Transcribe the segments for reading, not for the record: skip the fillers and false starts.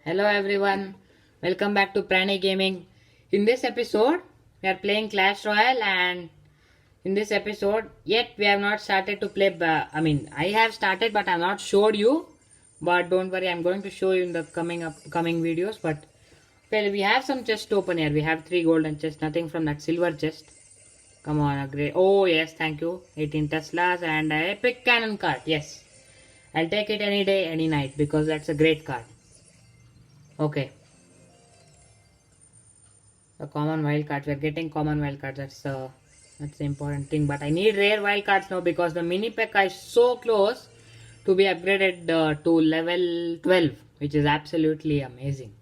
Hello everyone, welcome back to Prani Gaming. In this episode, we are playing Clash Royale, and in this episode, yet we have not started to play. I have started, but I have not showed you. But don't worry, I'm going to show you in the coming videos. But well, we have some chest open here. We have 3 golden chests, nothing from that silver chest. Come on, a great. Oh yes, thank you. 18 Teslas and a epic cannon card. Yes, I'll take it any day, any night because that's a great card. Okay. The common wild cards. We're getting common wild cards. That's the important thing. But I need rare wild cards now because the mini P.E.K.K.A is so close to be upgraded to level 12, which is absolutely amazing.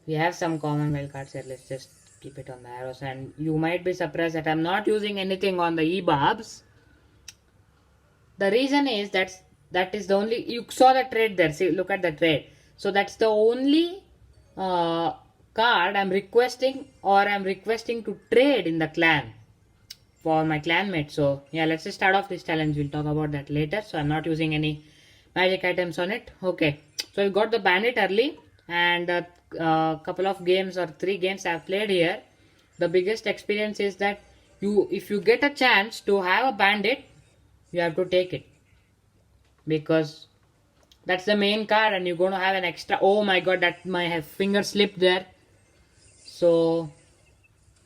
We have some common wild cards here. Let's just keep it on the arrows. And you might be surprised that I'm not using anything on the EBABs. The reason is that is the only, you saw the trade there. See, look at the trade. So that's the only uh, card I'm requesting to trade in the clan for my clanmate. So yeah, let's just start off this challenge. We'll talk about that later. So I'm not using any magic items on it. Okay, so we got the bandit early, and a couple of games or 3 games I've played here. The biggest experience is that if you get a chance to have a bandit, you have to take it because that's the main card, and you're going to have an extra. Oh my god, that my finger slipped there. So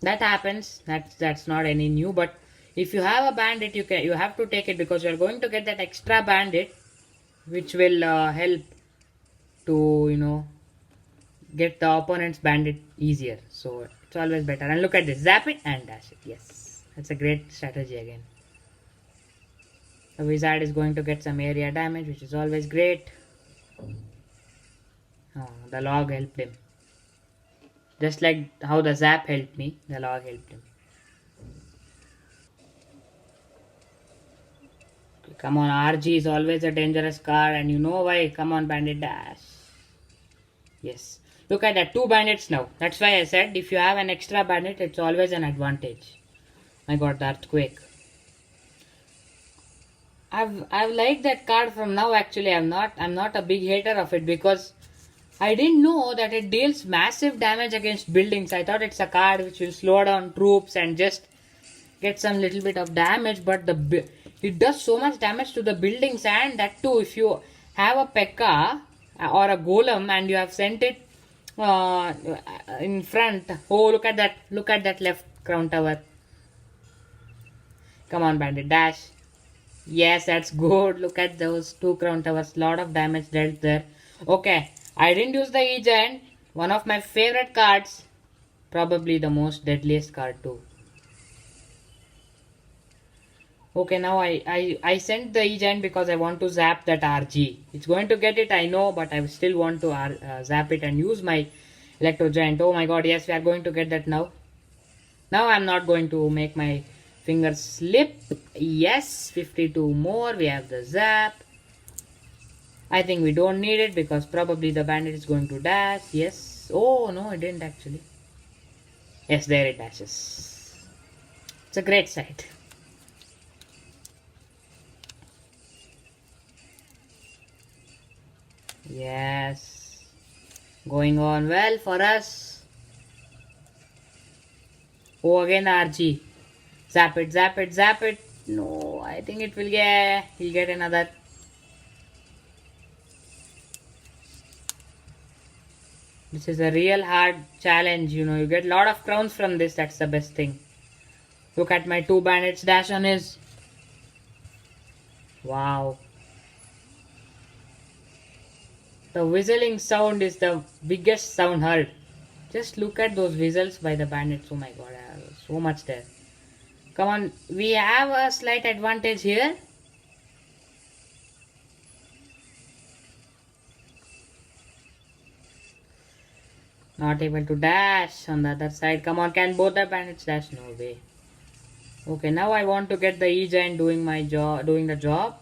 that happens. That's not any new. But if you have a bandit, you have to take it because you're going to get that extra bandit, which will help to get the opponent's bandit easier. So it's always better. And look at this, zap it and dash it. Yes, that's a great strategy again. The wizard is going to get some area damage, which is always great. Oh, the log helped him. Just like how the zap helped me, the log helped him. Okay, come on, RG is always a dangerous card, and you know why. Come on, bandit dash. Yes. Look at that, 2 bandits now. That's why I said if you have an extra bandit, it's always an advantage. I got the earthquake. I've liked that card from now. Actually, I'm not a big hater of it because I didn't know that it deals massive damage against buildings. I thought it's a card which will slow down troops and just get some little bit of damage, but it does so much damage to the buildings, and that too if you have a P.E.K.K.A or a golem and you have sent it in front. Oh, look at that! Look at that left crown tower. Come on, bandit, dash. Yes, that's good. Look at those 2 crown towers. Lot of damage dealt there. Okay, I didn't use the E-Giant. One of my favorite cards. Probably the most deadliest card too. Okay, now I sent the E-Giant because I want to zap that RG. It's going to get it, I know, but I still want to zap it and use my Electro Giant. Oh my god, yes, we are going to get that now. Now I'm not going to make my fingers slip. Yes, 52 more. We have the zap. I think we don't need it because probably the bandit is going to dash. Yes. Oh no, it didn't actually. Yes, there it dashes. It's a great sight. Yes. Going on well for us. Oh, again RG. Zap it, zap it, zap it. No, I think it will get... He'll get another. This is a real hard challenge, you get a lot of crowns from this. That's the best thing. Look at my 2 bandits dash on his. Wow. The whistling sound is the biggest sound heard. Just look at those whistles by the bandits. Oh my god, so much there. Come on, we have a slight advantage here. Not able to dash on the other side. Come on, can both the bandits dash? No way. Okay, now I want to get the E-Giant doing the job.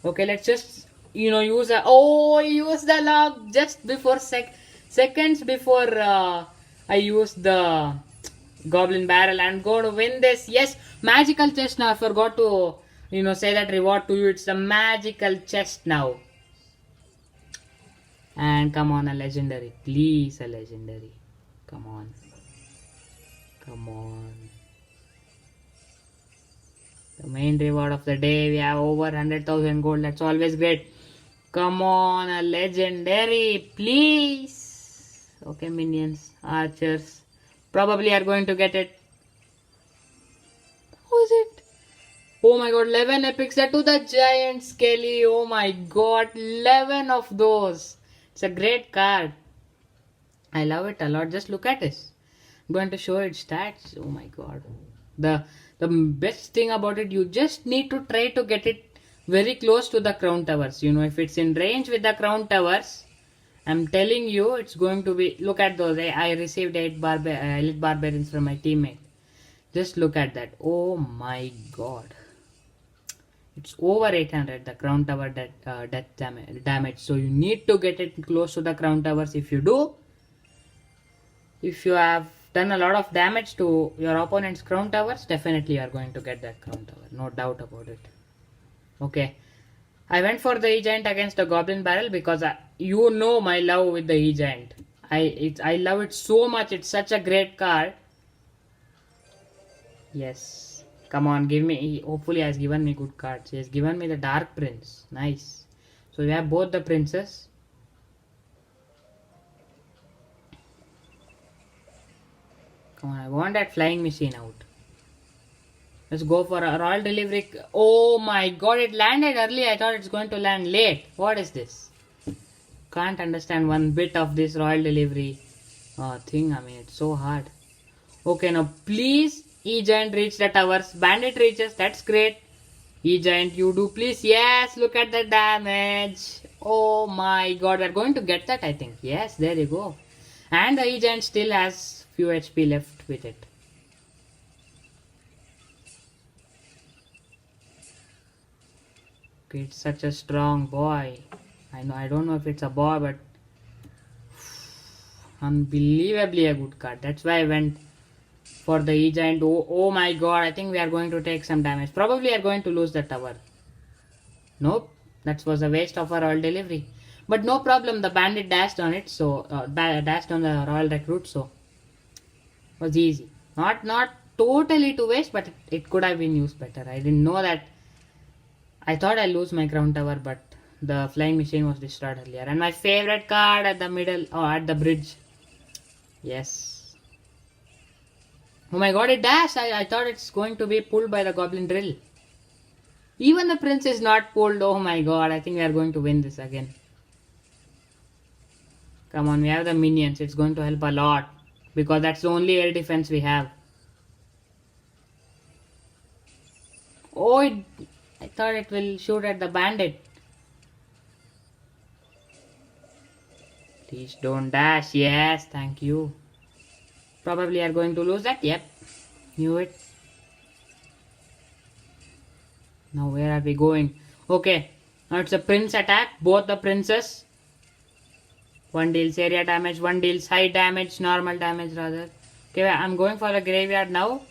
Okay, let's just use use the log just before seconds before I use the goblin barrel. I'm going to win this. Yes, magical chest now. I forgot to say that reward to you. It's a magical chest now. And come on, a legendary. Please, a legendary. Come on. Come on. The main reward of the day. We have over 100,000 gold. That's always great. Come on, a legendary. Please. Okay, minions. Archers. Probably are going to get it. Who is it? Oh my god, 11 epics set to the giant Skelly. Oh my god, 11 of those. It's a great card. I love it a lot. Just look at this. I'm going to show its stats. Oh my god. The best thing about it, you just need to try to get it very close to the crown towers. You know, if it's in range with the crown towers, I'm telling you, it's going to be. Look at those. I received 8 elite barbarians from my teammate. Just look at that. Oh my god. It's over 800, the crown tower death damage. So you need to get it close to the crown towers. If you do, if you have done a lot of damage to your opponent's crown towers, definitely you are going to get that crown tower. No doubt about it. Okay. I went for the E-Giant against the Goblin Barrel because you know my love with the E-Giant. I love it so much. It's such a great card. Yes. Come on, give me. Hopefully, he has given me good cards. He has given me the Dark Prince. Nice. So we have both the princes. Come on, I want that flying machine out. Let's go for a royal delivery. Oh my god, it landed early. I thought it's going to land late. What is this? Can't understand one bit of this royal delivery thing. I mean, it's so hard. Okay, now please. E-Giant reach the towers. Bandit reaches. That's great. E-Giant, you do please. Yes, look at the damage. Oh my god. We're going to get that, I think. Yes, there you go. And the E-Giant still has few HP left with it. Okay, it's such a strong boy. I don't know if it's a boy, but unbelievably a good card. That's why I went for the E-Giant. Oh my god, I think we are going to take some damage. Probably are going to lose the tower. Nope, that was a waste of a royal delivery. But no problem, the bandit dashed on it, so dashed on the royal recruit, so it was easy. Not totally to waste, but it could have been used better. I didn't know that. I thought I'd lose my crown tower, but the flying machine was destroyed earlier. And my favorite card at the middle, at the bridge. Yes. Oh my god, it dashed. I thought it's going to be pulled by the goblin drill. Even the prince is not pulled. Oh my god, I think we are going to win this again. Come on, we have the minions. It's going to help a lot. Because that's the only air defense we have. Oh, I thought it will shoot at the bandit. Please don't dash. Yes, thank you. Probably are going to lose that. Yep. Knew it. Now where are we going? Okay. Now it's a prince attack. Both the princes. One deals area damage. One deals high damage. Normal damage rather. Okay, I'm going for the graveyard now.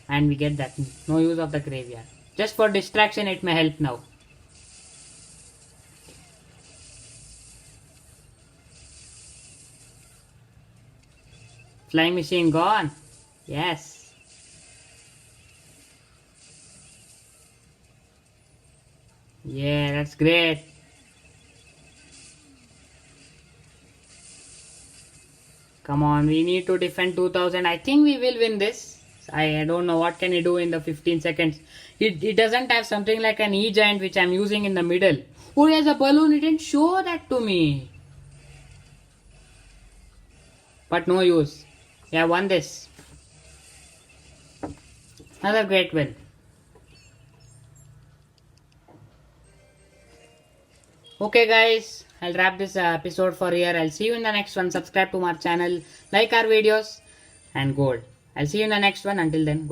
And we get that. No use of the graveyard. Just for distraction it may help now. Flying machine gone. Yes. Yeah, that's great. Come on, we need to defend 2000. I think we will win this. I don't know what can he do in the 15 seconds. It doesn't have something like an E-Giant which I'm using in the middle. Oh, he has a balloon. He didn't show that to me. But no use. Yeah, won this. Another great win. Okay guys, I'll wrap this episode for here. I'll see you in the next one. Subscribe to our channel, like our videos, and gold. I'll see you in the next one. Until then, goodbye.